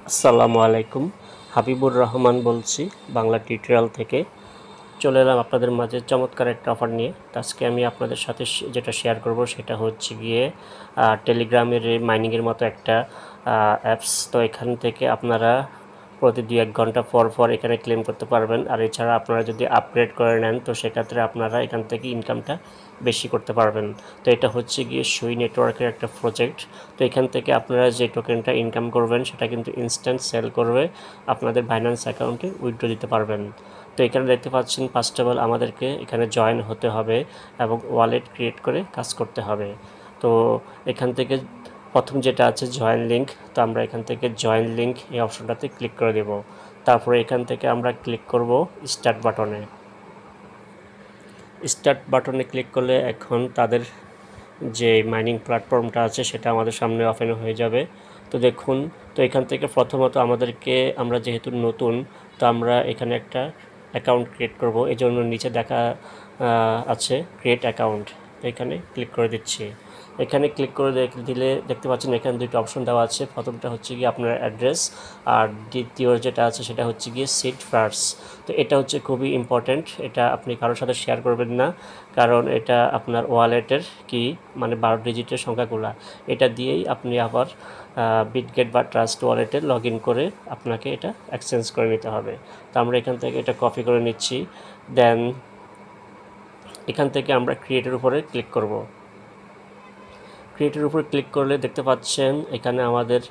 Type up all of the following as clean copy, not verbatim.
আসসালামু আলাইকুম। হাবিবুর রহমান বলছি বাংলা টিউটোরিয়াল থেকে। চলে এলাম আপনাদের মাঝে চমৎকার একটা অফার নিয়ে। তো আজকে আমি আপনাদের সাথে যেটা শেয়ার করব সেটা হচ্ছে গিয়ে টেলিগ্রামের মাইনিংয়ের মতো একটা অ্যাপস। তো এখান থেকে আপনারা প্রতি 2-1 ঘন্টা পর পর এখানে ক্লেম করতে পারবেন। আর এছাড়া আপনারা যদি আপগ্রেড করে নেন তো সেক্ষেত্রে আপনারা এখান থেকে ইনকামটা বেশি করতে পারবেন। তো এটা হচ্ছে গিয়ে সুই নেটওয়ার্কের একটা প্রজেক্ট। তো এখান থেকে আপনারা যে টোকেনটা ইনকাম করবেন সেটা কিন্তু ইনস্ট্যান্ট সেল করবে আপনাদের বাইন্যান্স অ্যাকাউন্টে উইথড্র দিতে পারবেন। তো এখানে দেখতে পাচ্ছেন ফার্স্ট অফ অল আমাদেরকে এখানে জয়েন হতে হবে এবং ওয়ালেট ক্রিয়েট করে কাজ করতে হবে। তো এখান থেকে প্রথম যেটা আছে জয়েন লিঙ্ক, তো আমরা এখান থেকে জয়েন লিঙ্ক এই অপশনটাতে ক্লিক করে দেব। তারপরে এখান থেকে আমরা ক্লিক করব স্টার্ট বাটনে। স্টার্ট বাটনে ক্লিক করলে এখন তাদের যে মাইনিং প্ল্যাটফর্মটা আছে সেটা আমাদের সামনে ওপেন হয়ে যাবে। তো দেখুন, তো এখান থেকে প্রথমত আমাদেরকে, আমরা যেহেতু নতুন, তো আমরা এখানে একটা অ্যাকাউন্ট ক্রিয়েট করব। এই জন্য নিচে দেখা আছে ক্রিয়েট অ্যাকাউন্ট, তো এখানে ক্লিক করে দিচ্ছি। এখানে ক্লিক করে দিলে দেখতে পাচ্ছেন এখানে দুটো অপশন দেওয়া আছে। প্রথমটা হচ্ছে গিয়ে আপনার অ্যাড্রেস, আর দ্বিতীয় যেটা আছে সেটা হচ্ছে গিয়ে সিট ফার্স। তো এটা হচ্ছে খুবই ইম্পর্ট্যান্ট, এটা আপনি কারোর সাথে শেয়ার করবেন না, কারণ এটা আপনার ওয়ালেটের কি মানে 12 ডিজিটের সংখ্যাগুলো, এটা দিয়েই আপনি আবার বিটগেট বা ট্রাস্ট ওয়ালেটে লগ ইন করে আপনাকে এটা এক্সচেঞ্জ করে নিতে হবে। তো আমরা এখান থেকে এটা কপি করে নিচ্ছি। দেন এখান থেকে আমরা ক্রিয়েটের উপরে ক্লিক করব। ক্রিয়েটের উপর ক্লিক করলে দেখতে পাচ্ছেন এখানে আমাদের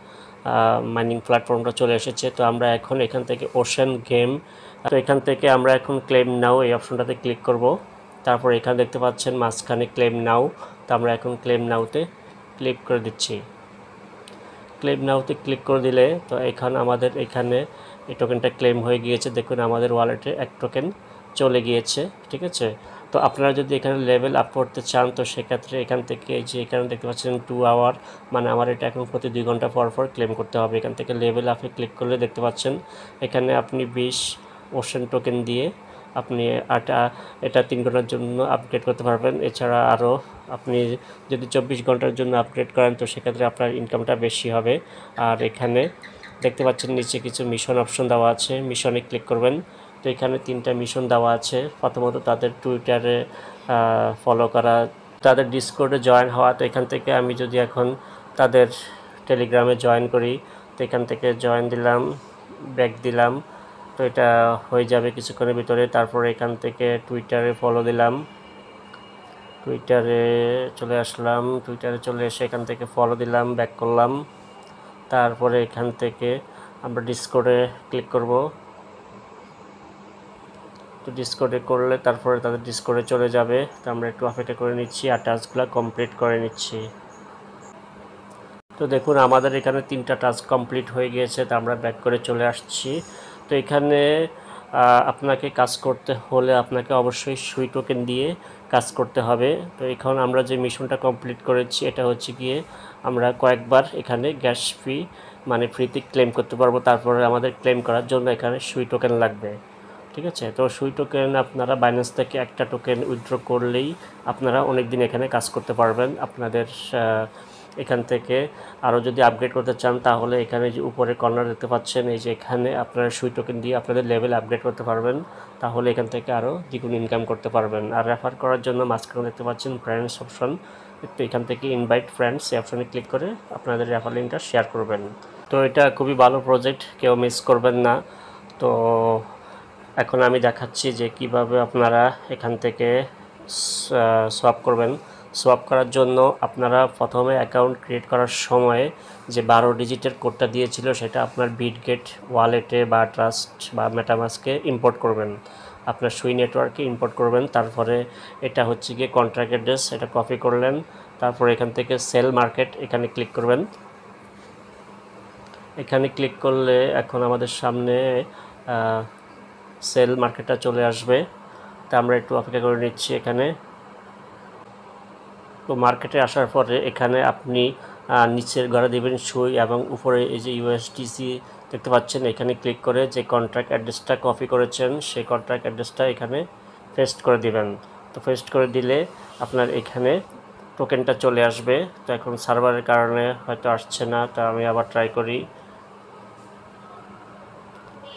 মাইনিং প্ল্যাটফর্মটা চলে এসেছে। তো আমরা এখন এখান থেকে ওশেন গেম, তো এখান থেকে আমরা এখন ক্লেম নাও এই অপশনটাতে ক্লিক করব। তারপর এখানে দেখতে পাচ্ছেন মাঝখানে ক্লেম নাও, তো আমরা এখন ক্লেম নাওতে ক্লিক করে দিচ্ছি। ক্লেম নাওতে ক্লিক করে দিলে তো আমাদের এখানে এই টোকেনটা ক্লেম হয়ে গিয়েছে। দেখুন আমাদের ওয়ালেটে 1 টোকেন চলে গিয়েছে, ঠিক আছে। তো আপনারা যদি এখানে লেভেল আপ করতে চান তো সেক্ষেত্রে এখান থেকে যে এখানে দেখতে পাচ্ছেন 2 আওয়ার, মানে আমার এটা এখন প্রতি 2 ঘন্টা পর পর ক্লেম করতে হবে। এখান থেকে লেভেল আপে ক্লিক করলে দেখতে পাচ্ছেন এখানে আপনি 20 ওশেন টোকেন দিয়ে আপনি এটা 3 ঘন্টার জন্য আপগ্রেড করতে পারবেন। এছাড়া আরও আপনি যদি 24 ঘন্টার জন্য আপগ্রেড করেন তো সেক্ষেত্রে আপনার ইনকামটা বেশি হবে। আর এখানে দেখতে পাচ্ছেন নিচে কিছু মিশন অপশন দেওয়া আছে, মিশনে ক্লিক করবেন। তো এখানে 3টা মিশন দেওয়া আছে। প্রথমত তাদের টুইটারে ফলো করা, তাদের ডিসকর্ডে জয়েন হওয়া। তো এখান থেকে আমি যদি এখন তাদের টেলিগ্রামে জয়েন করি তো এখান থেকে জয়েন দিলাম, ব্যাক দিলাম, তো এটা হয়ে যাবে কিছুক্ষণের ভিতরে। তারপরে এখান থেকে টুইটারে ফলো দিলাম, টুইটারে চলে আসলাম, টুইটারে চলে এসে এখান থেকে ফলো দিলাম, ব্যাক করলাম। তারপরে এখান থেকে আমরা ডিসকর্ডে ক্লিক করব। তো ডিসকর্ডে করলে তারপরে তাদের ডিসকর্ডে চলে যাবে। তো আমরা একটু অপেক্ষা করে নিচ্ছি আর টাস্কগুলো কমপ্লিট করে নিচ্ছি। তো দেখুন আমাদের এখানে 3টা টাস্ক কমপ্লিট হয়ে গিয়েছে। তো আমরা ব্যাক করে চলে আসছি। তো এখানে আপনাকে কাজ করতে হলে আপনাকে অবশ্যই সুই টোকেন দিয়ে কাজ করতে হবে। তো এখন আমরা যে মিশনটা কমপ্লিট করেছি এটা হচ্ছে গিয়ে আমরা কয়েকবার এখানে গ্যাস ফ্রি মানে ফ্রিতে ক্লেম করতে পারবো। তারপরে আমাদের ক্লেম করার জন্য এখানে সুই টোকেন লাগবে, ঠিক আছে। তো সুই টোকেন আপনারা বাইন্যান্স থেকে একটা টোকেন উইথড্র করলেই আপনারা অনেক দিন এখানে কাজ করতে পারবেন। আপনাদের এখান থেকে আরও যদি আপগ্রেড করতে চান তাহলে এখানে যে উপরে কর্নার দেখতে পাচ্ছেন, এই যে এখানে আপনারা সুই টোকেন দিয়ে আপনাদের লেভেল আপগ্রেড করতে পারবেন। তাহলে এখান থেকে আরও দ্বিগুণ ইনকাম করতে পারবেন। আর রেফার করার জন্য মাঝখানে দেখতে পাচ্ছেন ফ্রেন্ডস অপশন, তো এখান থেকে ইনভাইট ফ্রেন্ডস এই অপশনে ক্লিক করে আপনাদের রেফার লিঙ্কটা শেয়ার করবেন। তো এটা খুবই ভালো প্রজেক্ট, কেউ মিস করবেন না। তো এখন আমি দেখাচ্ছি যে কিভাবে আপনারা এখান থেকে সোয়াপ করবেন। সোয়াপ করার জন্য আপনারা প্রথমে অ্যাকাউন্ট ক্রিয়েট করার সময় যে 12 ডিজিটের কোডটা দিয়েছিল সেটা আপনার বিটগেট ওয়ালেটে বা ট্রাস্ট বা মেটামাস্কে ইম্পোর্ট করবেন, আপনার সুই নেটওয়ার্কে ইম্পোর্ট করবেন। তারপরে এটা হচ্ছে গিয়ে কন্ট্রাক্ট অ্যাড্রেস, এটা কপি করলেন। তারপরে এখান থেকে সেল মার্কেট এখানে ক্লিক করবেন। এখানে ক্লিক করলে এখন আমাদের সামনে সেল মার্কেটটা চলে আসবে। তা আমরা একটু অপেক্ষা করে নিচ্ছি এখানে। তো মার্কেটে আসার পরে এখানে আপনি নিচের ঘরে দেবেন সুই এবং উপরে এই যে ইউএসডিসি দেখতে পাচ্ছেন, এখানে ক্লিক করে যে কন্ট্রাক্ট অ্যাড্রেসটা কপি করেছেন সেই কন্ট্রাক্ট অ্যাড্রেসটা এখানে পেস্ট করে দিবেন। তো পেস্ট করে দিলে আপনার এখানে টোকেনটা চলে আসবে। তো এখন সার্ভারের কারণে হয়তো আসছে না, তো আমি আবার ট্রাই করি।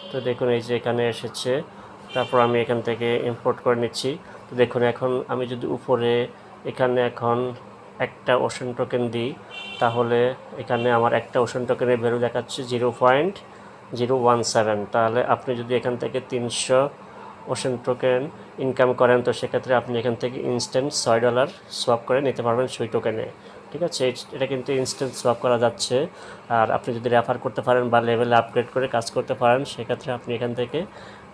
তো দেখুন এই যে এখানে এসেছে, তারপর আমি এখান থেকে ইম্পোর্ট করে নিচ্ছি। তো দেখুন এখন আমি যদি উপরে এখানে এখন একটা ওশন টোকেন দিই, তাহলে এখানে আমার একটা ওশন টোকেনের ভ্যালু দেখাচ্ছে 0.017। তাহলে আপনি যদি এখান থেকে 300 ওশন টোকেন ইনকাম করেন, তো সেক্ষেত্রে আপনি এখান থেকে ইনস্ট্যান্ট $6 সোয়াপ করে নিতে পারবেন সেই টোকেনে। ঠিক আছে, এটা কিন্তু ইনস্ট্যান্ট সোয়াপ করা যাচ্ছে। আর আপনি যদি রেফার করতে পারেন বা লেভেল আপগ্রেড করে কাজ করতে পারেন, সেক্ষেত্রে আপনি এখান থেকে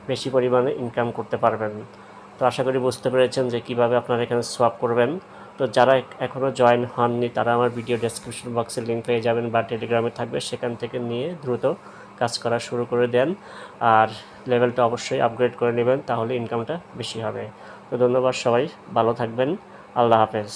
বেশি পরিমাণে ইনকাম করতে পারবেন। তো আশা করি বুঝতে পেরেছেন যে কিভাবে আপনারা এখানে সোয়াপ করবেন। তো যারা এখনও জয়েন হননি, তারা আমার ভিডিও ডেসক্রিপশন বক্সে লিঙ্ক পেয়ে যাবেন বা টেলিগ্রামে থাকবে, সেখান থেকে নিয়ে দ্রুত কাজ করা শুরু করে দেন। আর লেভেলটা অবশ্যই আপগ্রেড করে নেবেন, তাহলে ইনকামটা বেশি হবে। তো ধন্যবাদ, সবাই ভালো থাকবেন। আল্লাহ হাফেজ।